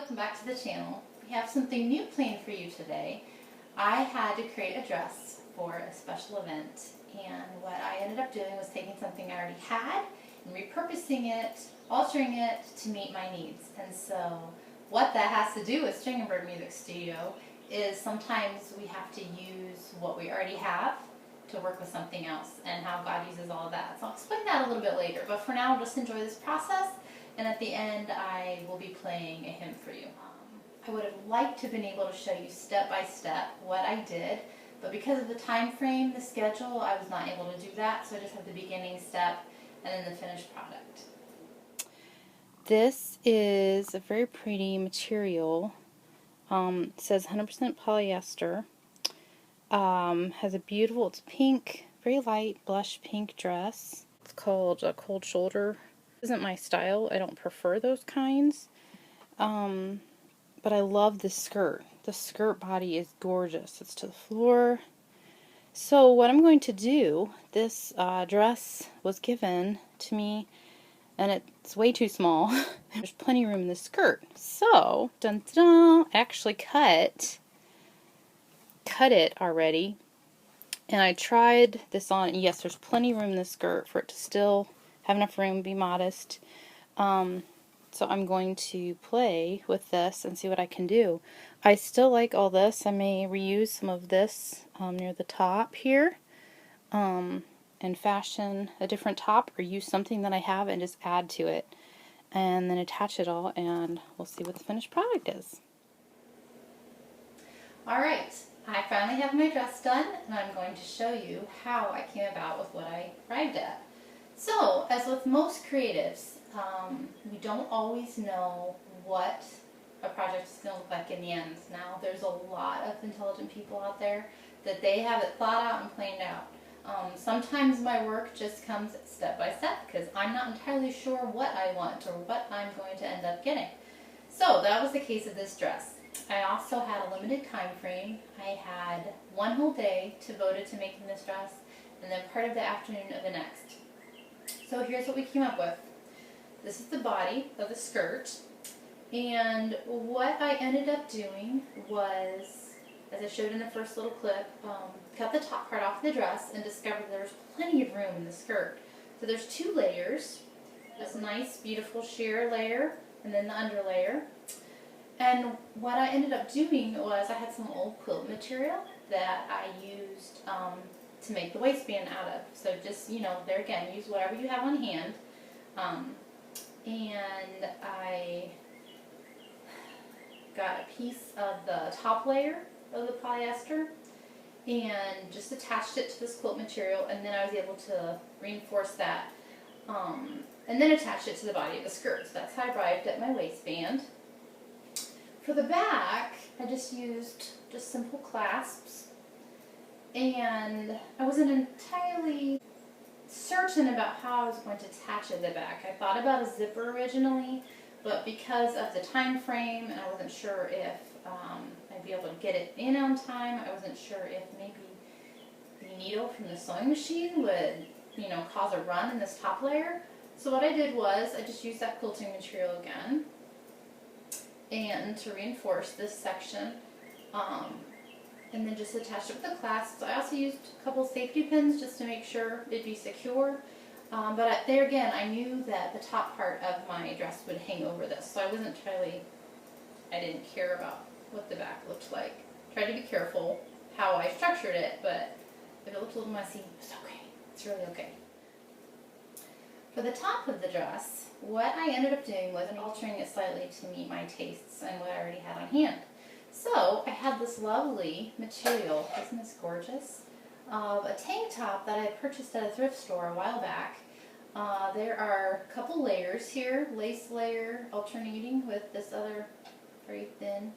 welcome back to the channel. We have something new planned for you today. I had to create a dress for a special event, and what I ended up doing was taking something I already had and repurposing it, altering it to meet my needs. And so what that has to do with String and Bird Music Studio is sometimes we have to use what we already have to work with something else, and how God uses all of that. So I'll explain that a little bit later, but for now just enjoy this process, and at the end I will be playing a hymn for you. I would have liked to have been able to show you step by step what I did, but because of the time frame, the schedule, I was not able to do that, so I just have the beginning step and then the finished product. This is a very pretty material. It says 100% polyester. Has a beautiful, it's pink, very light blush pink dress. It's called a cold shoulder. Isn't my style. I don't prefer those kinds. But I love the skirt. The skirt body is gorgeous. It's to the floor. So what I'm going to do, this dress was given to me and it's way too small. There's plenty of room in the skirt. So, dun dun dun, I actually cut it already. And I tried this on. Yes, there's plenty of room in the skirt for it to still have enough room, be modest. So I'm going to play with this and see what I can do. I still like all this. I may reuse some of this near the top here and fashion a different top, or use something that I have and just add to it. And then attach it all, and we'll see what the finished product is. Alright, I finally have my dress done, and I'm going to show you how I came about with what I arrived at. So, as with most creatives, we don't always know what a project is going to look like in the end. Now, there's a lot of intelligent people out there that they have it thought out and planned out. Sometimes my work just comes step by step because I'm not entirely sure what I want or what I'm going to end up getting. So, that was the case of this dress. I also had a limited time frame. I had one whole day devoted to making this dress, and then part of the afternoon of the next. So here's what we came up with. This is the body of the skirt, and what I ended up doing was, as I showed in the first little clip, cut the top part off the dress and discovered there's plenty of room in the skirt. So there's two layers, this nice beautiful sheer layer and then the under layer. And what I ended up doing was I had some old quilt material that I used to make the waistband out of. So just, you know, there again, use whatever you have on hand. And I got a piece of the top layer of the polyester and just attached it to this quilt material, and then I was able to reinforce that and then attach it to the body of the skirt. So that's how I arrived at my waistband. For the back, I just used simple clasps, and I wasn't entirely certain about how I was going to attach it at the back. I thought about a zipper originally, but because of the time frame, and I wasn't sure if I'd be able to get it in on time, I wasn't sure if maybe the needle from the sewing machine would, you know, cause a run in this top layer. So what I did was I just used that quilting material again, and to reinforce this section, and then just attached it with the clasps. I also used a couple safety pins just to make sure it'd be secure. But there again, I knew that the top part of my dress would hang over this, so I didn't care about what the back looked like. Tried to be careful how I structured it, but if it looked a little messy, it's okay. It's really okay. For the top of the dress, what I ended up doing was altering it slightly to meet my tastes and what I already had on hand. So I had this lovely material, isn't this gorgeous, of a tank top that I had purchased at a thrift store a while back. There are a couple layers here, lace layer alternating with this other very thin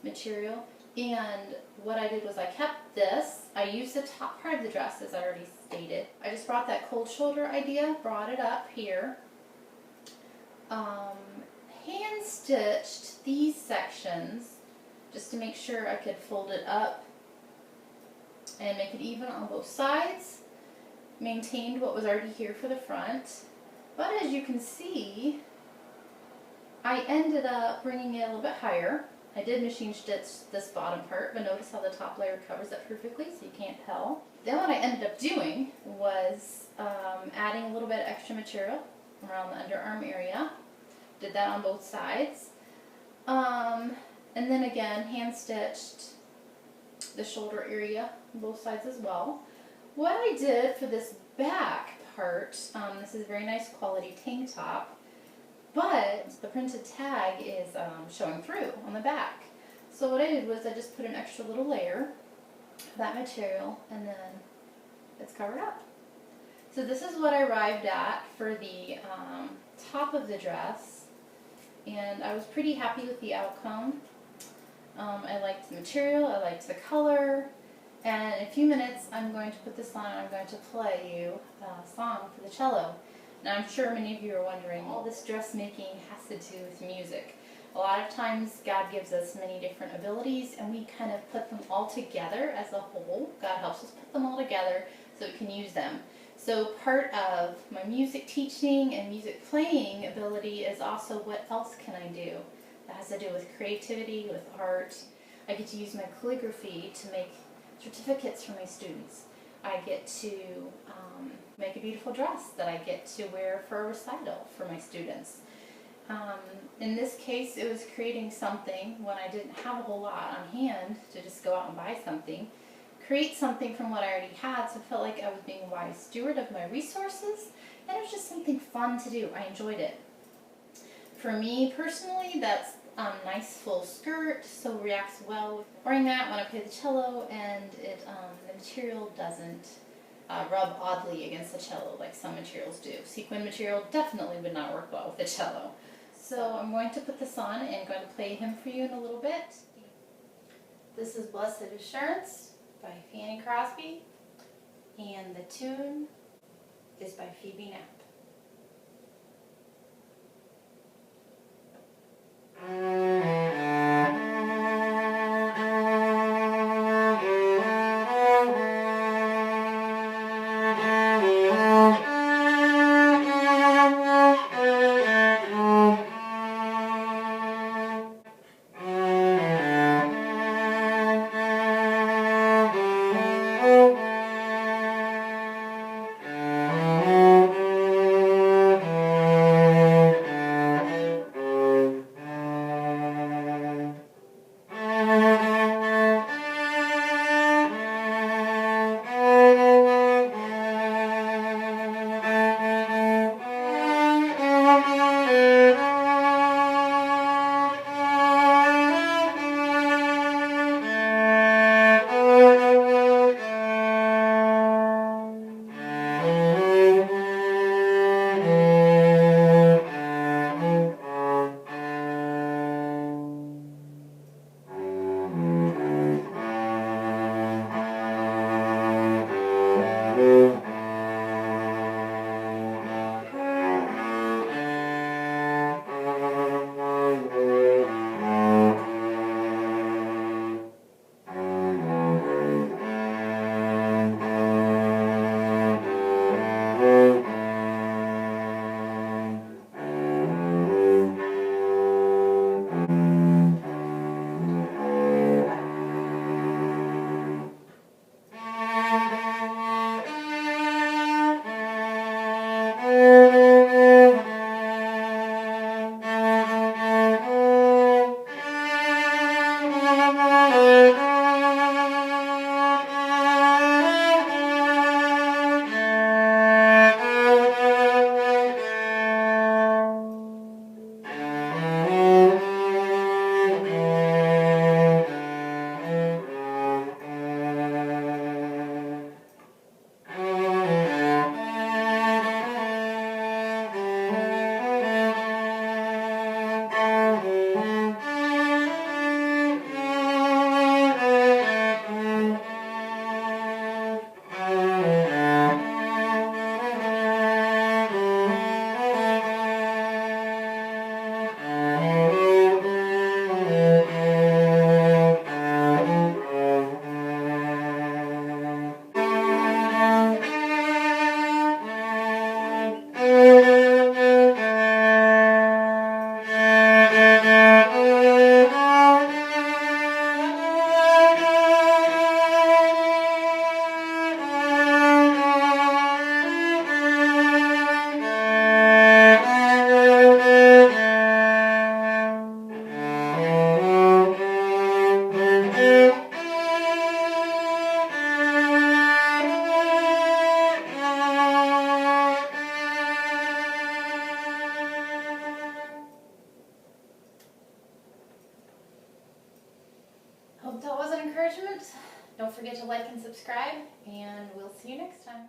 material. And what I did was I kept this. I used the top part of the dress, as I already stated. I just brought that cold shoulder idea, brought it up here. Hand stitched these sections just to make sure I could fold it up and make it even on both sides. Maintained what was already here for the front. But as you can see, I ended up bringing it a little bit higher. I did machine stitch this bottom part, but notice how the top layer covers it perfectly so you can't tell. Then what I ended up doing was adding a little bit of extra material around the underarm area. Did that on both sides. And then again, hand stitched the shoulder area on both sides as well. What I did for this back part, this is a very nice quality tank top, but the printed tag is showing through on the back. So what I did was I just put an extra little layer of that material and then it's covered up. So this is what I arrived at for the top of the dress, and I was pretty happy with the outcome. I liked the material, I liked the color, and in a few minutes I'm going to put this on and I'm going to play you a song for the cello. Now I'm sure many of you are wondering, all this dressmaking has to do with music. A lot of times God gives us many different abilities and we kind of put them all together as a whole. God helps us put them all together so we can use them. So part of my music teaching and music playing ability is also what else can I do? That has to do with creativity, with art. I get to use my calligraphy to make certificates for my students. I get to make a beautiful dress that I get to wear for a recital for my students. In this case, it was creating something when I didn't have a whole lot on hand to just go out and buy something. Create something from what I already had, so I felt like I was being a wise steward of my resources, and it was just something fun to do. I enjoyed it. For me personally, that's a nice full skirt, so it reacts well with wearing that when I play the cello, and it the material doesn't rub oddly against the cello like some materials do. Sequin material definitely would not work well with the cello. So I'm going to put this on and going to play him for you in a little bit. This is Blessed Assurance by Fanny Crosby, and the tune is by Phoebe Knapp. Don't forget to like and subscribe, and we'll see you next time.